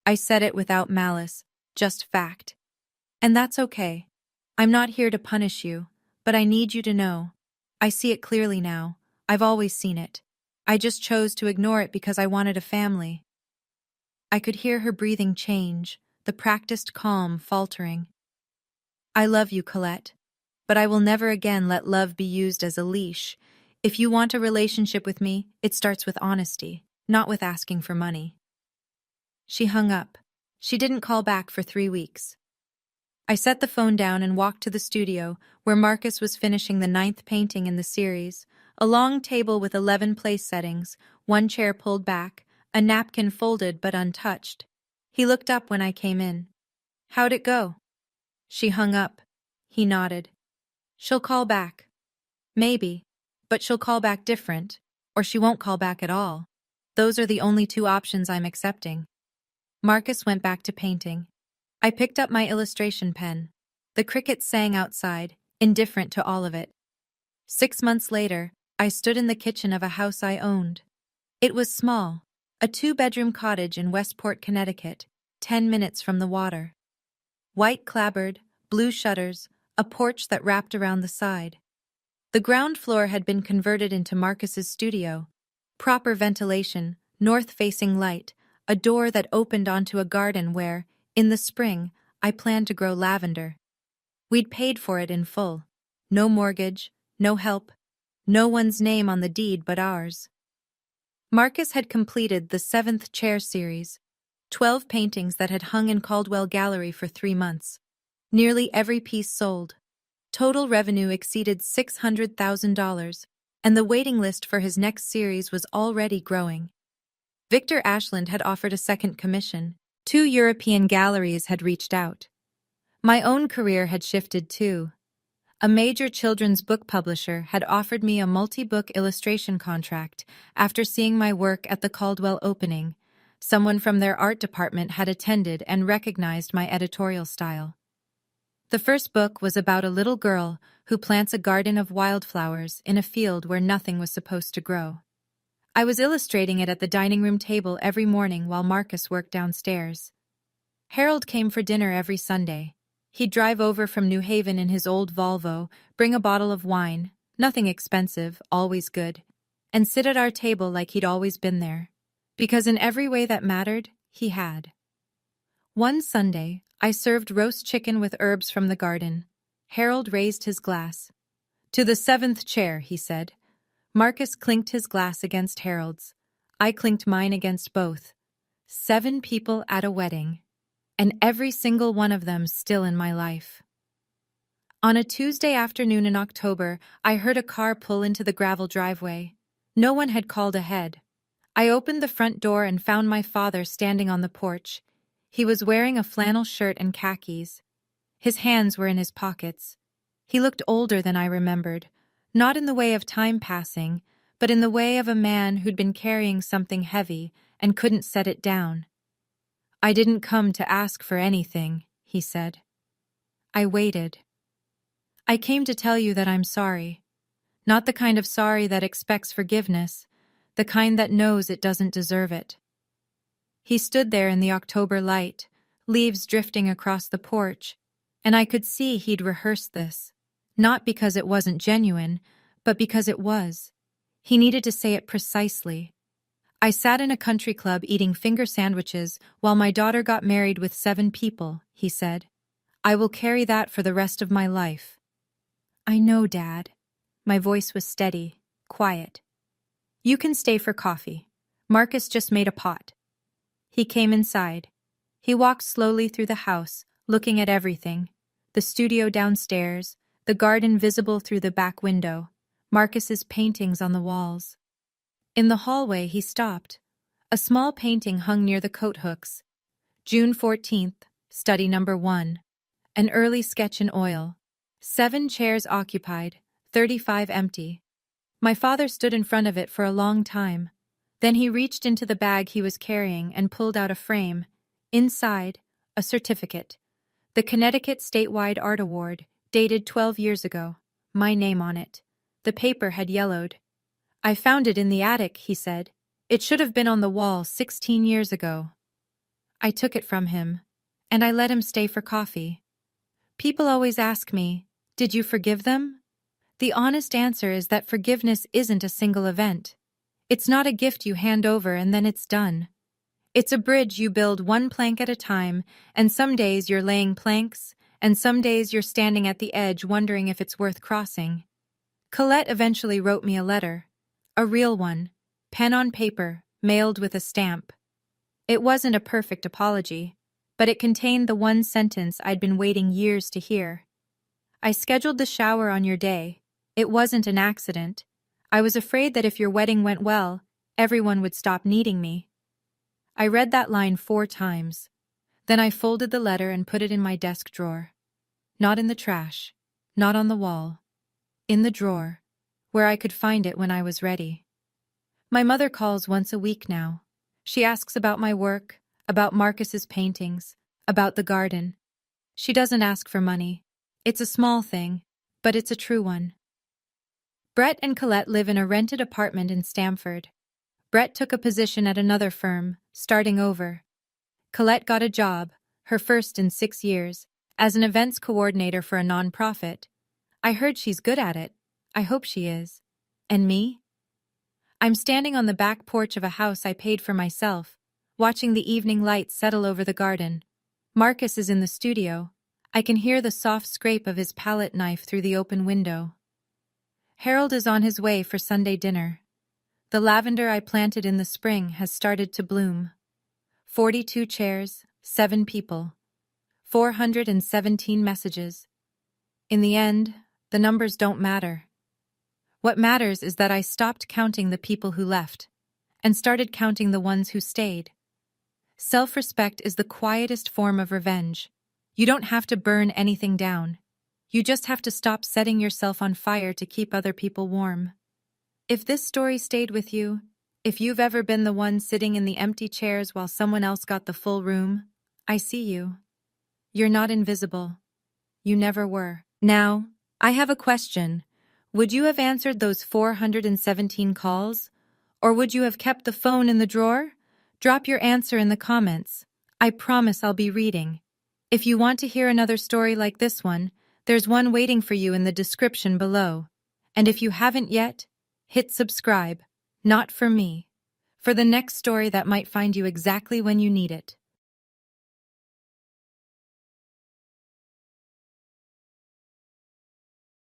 I said it without malice, just fact. And that's okay. I'm not here to punish you, but I need you to know. I see it clearly now. I've always seen it. I just chose to ignore it because I wanted a family. I could hear her breathing change, the practiced calm faltering. I love you, Colette, but I will never again let love be used as a leash. If you want a relationship with me, it starts with honesty, not with asking for money. She hung up. She didn't call back for 3 weeks. I set the phone down and walked to the studio, where Marcus was finishing the 9th painting in the series, a long table with 11 place settings, 1 chair pulled back, a napkin folded but untouched. He looked up when I came in. How'd it go? She hung up. He nodded. She'll call back. Maybe, but she'll call back different, or she won't call back at all. Those are the only 2 options I'm accepting. Marcus went back to painting. I picked up my illustration pen. The crickets sang outside, indifferent to all of it. 6 months later, I stood in the kitchen of a house I owned. It was small, a 2-bedroom cottage in Westport, Connecticut, 10 minutes from the water. White clapboard, blue shutters, a porch that wrapped around the side. The ground floor had been converted into Marcus's studio. Proper ventilation, north-facing light, a door that opened onto a garden where, in the spring, I planned to grow lavender. We'd paid for it in full. No mortgage, no help, no one's name on the deed but ours. Marcus had completed the 7th chair series, 12 paintings that had hung in Caldwell Gallery for 3 months. Nearly every piece sold. Total revenue exceeded $600,000, and the waiting list for his next series was already growing. Victor Ashland had offered a second commission. 2 European galleries had reached out. My own career had shifted too. A major children's book publisher had offered me a multi-book illustration contract after seeing my work at the Caldwell opening. Someone from their art department had attended and recognized my editorial style. The first book was about a little girl who plants a garden of wildflowers in a field where nothing was supposed to grow. I was illustrating it at the dining room table every morning while Marcus worked downstairs. Harold came for dinner every Sunday. He'd drive over from New Haven in his old Volvo, bring a bottle of wine, nothing expensive, always good, and sit at our table like he'd always been there. Because in every way that mattered, he had. One Sunday, I served roast chicken with herbs from the garden. Harold raised his glass. "To the seventh chair," he said. Marcus clinked his glass against Harold's. I clinked mine against both. 7 people at a wedding. And every single one of them still in my life. On a Tuesday afternoon in October, I heard a car pull into the gravel driveway. No one had called ahead. I opened the front door and found my father standing on the porch. He was wearing a flannel shirt and khakis. His hands were in his pockets. He looked older than I remembered, not in the way of time passing, but in the way of a man who'd been carrying something heavy and couldn't set it down. "I didn't come to ask for anything," he said. I waited. "I came to tell you that I'm sorry. Not the kind of sorry that expects forgiveness, the kind that knows it doesn't deserve it." He stood there in the October light, leaves drifting across the porch, and I could see he'd rehearsed this, not because it wasn't genuine, but because it was. He needed to say it precisely. "I sat in a country club eating finger sandwiches while my daughter got married with 7 people, he said. "I will carry that for the rest of my life." "I know, Dad." My voice was steady, quiet. "You can stay for coffee. Marcus just made a pot." He came inside. He walked slowly through the house, looking at everything. The studio downstairs, the garden visible through the back window, Marcus's paintings on the walls. In the hallway, he stopped. A small painting hung near the coat hooks. June 14th, study number 1. An early sketch in oil. 7 chairs occupied, 35 empty. My father stood in front of it for a long time. Then he reached into the bag he was carrying and pulled out a frame. Inside, a certificate. The Connecticut Statewide Art Award, dated 12 years ago. My name on it. The paper had yellowed. "I found it in the attic," he said. "It should have been on the wall 16 years ago." I took it from him, and I let him stay for coffee. People always ask me, "Did you forgive them?" The honest answer is that forgiveness isn't a single event. It's not a gift you hand over and then it's done. It's a bridge you build one plank at a time, and some days you're laying planks, and some days you're standing at the edge wondering if it's worth crossing. Colette eventually wrote me a letter. A real one, pen on paper, mailed with a stamp. It wasn't a perfect apology, but it contained the one sentence I'd been waiting years to hear. "I scheduled the shower on your day. It wasn't an accident. I was afraid that if your wedding went well, everyone would stop needing me." I read that line 4 times. Then I folded the letter and put it in my desk drawer. Not in the trash, not on the wall. In the drawer, where I could find it when I was ready. My mother calls once a week now. She asks about my work, about Marcus's paintings, about the garden. She doesn't ask for money. It's a small thing, but it's a true one. Brett and Colette live in a rented apartment in Stamford. Brett took a position at another firm, starting over. Colette got a job, her first in 6 years, as an events coordinator for a nonprofit. I heard she's good at it. I hope she is. And me? I'm standing on the back porch of a house I paid for myself, watching the evening light settle over the garden. Marcus is in the studio. I can hear the soft scrape of his palette knife through the open window. Harold is on his way for Sunday dinner. The lavender I planted in the spring has started to bloom. 42 chairs, 7 people. 417 messages. In the end, the numbers don't matter. What matters is that I stopped counting the people who left and started counting the ones who stayed. Self-respect is the quietest form of revenge. You don't have to burn anything down. You just have to stop setting yourself on fire to keep other people warm. If this story stayed with you, if you've ever been the one sitting in the empty chairs while someone else got the full room, I see you. You're not invisible. You never were. Now, I have a question. Would you have answered those 417 calls? Or would you have kept the phone in the drawer? Drop your answer in the comments. I promise I'll be reading. If you want to hear another story like this one, there's one waiting for you in the description below. And if you haven't yet, hit subscribe. Not for me. For the next story that might find you exactly when you need it.